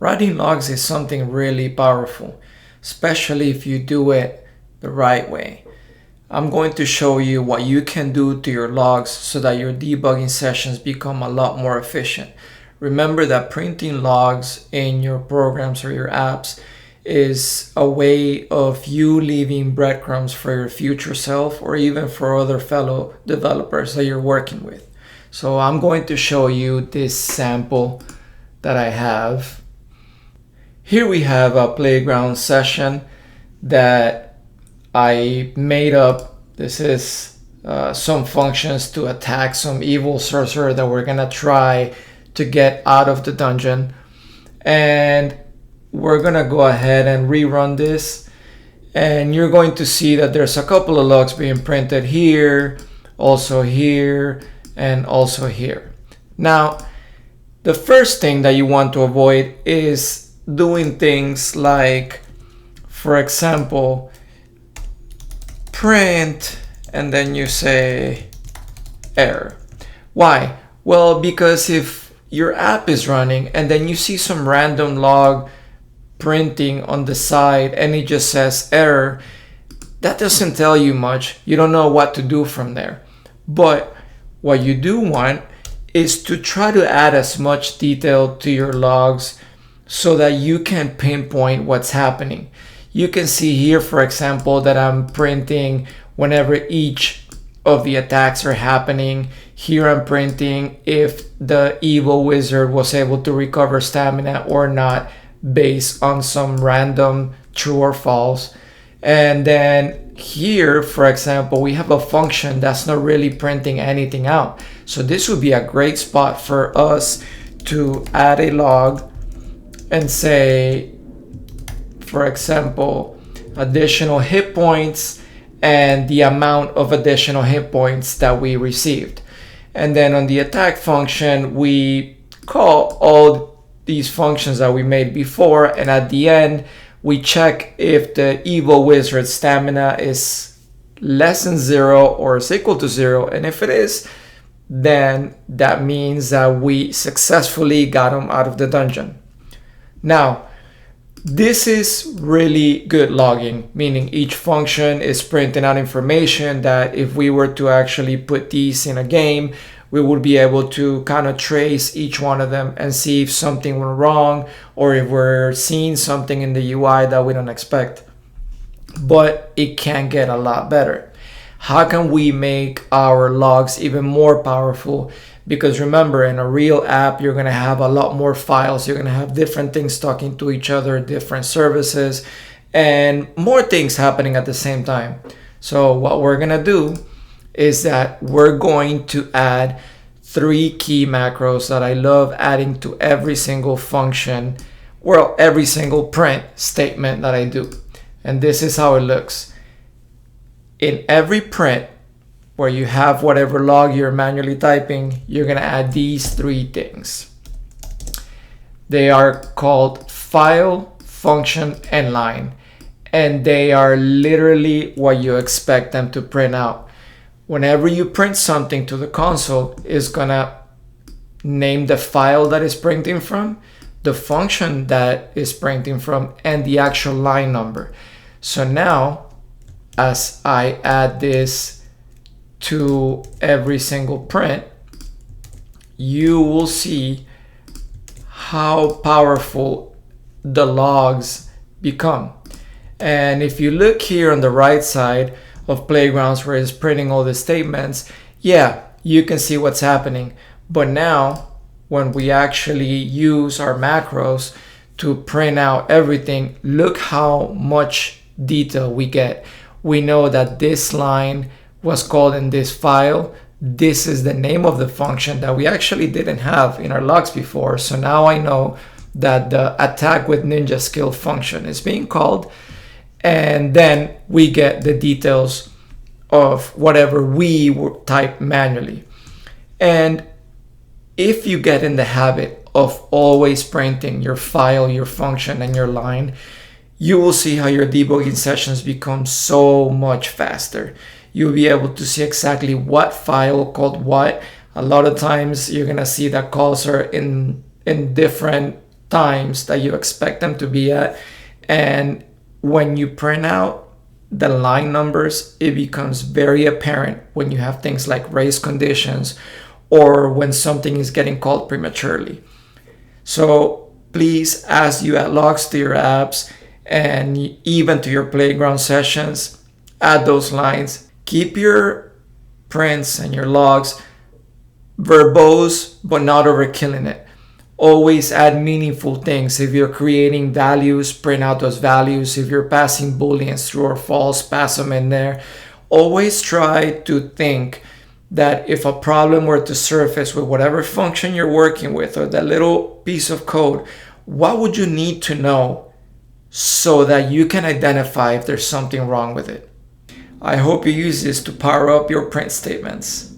Writing logs is something really powerful, especially if you do it the right way. I'm going to show you what you can do to your logs so that your debugging sessions become a lot more efficient. Remember that printing logs in your programs or your apps is a way of you leaving breadcrumbs for your future self or even for other fellow developers that you're working with. So I'm going to show you this sample that I have. Here we have a playground session that I made up. This is some functions to attack some evil sorcerer that we're gonna try to get out of the dungeon. And we're gonna go ahead and rerun this. And you're going to see that there's a couple of logs being printed here, and also here. Now, the first thing that you want to avoid is doing things like, for example, print and then you say error. Why? Well, because if your app is running and then you see some random log printing on the side and it just says error, that doesn't tell you much. You don't know what to do from there. But what you do want is to try to add as much detail to your logs so that you can pinpoint what's happening. You can see here, for example, that I'm printing whenever each of the attacks are happening. Here I'm printing if the evil wizard was able to recover stamina or not based on some random true or false. And then here, for example, we have a function that's not really printing anything out. So this would be a great spot for us to add a log and say, for example, additional hit points and the amount of additional hit points that we received. And then on the attack function, we call all these functions that we made before, and at the end, we check if the evil wizard's stamina is less than 0 or is equal to 0. And if it is, then that means that we successfully got him out of the dungeon. Now, this is really good logging, meaning each function is printing out information that if we were to actually put these in a game, we would be able to kind of trace each one of them and see if something went wrong or if we're seeing something in the UI that we don't expect. But it can get a lot better. How can we make our logs even more powerful? Because remember, in a real app, you're going to have a lot more files. You're going to have different things talking to each other, different services, and more things happening at the same time. So what we're going to do is that we're going to add 3 key macros that I love adding to every single function, well, every single print statement that I do. And this is how it looks. In every print, where you have whatever log you're manually typing, you're gonna add these 3 things. They are called file, function, and line. And they are literally what you expect them to print out. Whenever you print something to the console, it's gonna name the file that it's printing from, the function that it's printing from, and the actual line number. So now, as I add this to every single print, you will see how powerful the logs become. And if you look here on the right side of Playgrounds where it's printing all the statements, yeah, you can see what's happening. But now, when we actually use our macros to print out everything, look how much detail we get. We know that this line was called in this file. This is the name of the function that we actually didn't have in our logs before. So now I know that the attack with ninja skill function is being called. And then we get the details of whatever we type manually. And if you get in the habit of always printing your file, your function, and your line, you will see how your debugging sessions become so much faster. You'll be able to see exactly what file called what. A lot of times you're gonna see that calls are in different times that you expect them to be at. And when you print out the line numbers, it becomes very apparent when you have things like race conditions or when something is getting called prematurely. So please, as you add logs to your apps and even to your playground sessions, add those lines. Keep your prints and your logs verbose, but not overkilling it. Always add meaningful things. If you're creating values, print out those values. If you're passing booleans true or false, pass them in there. Always try to think that if a problem were to surface with whatever function you're working with or that little piece of code, what would you need to know so that you can identify if there's something wrong with it? I hope you use this to power up your print statements.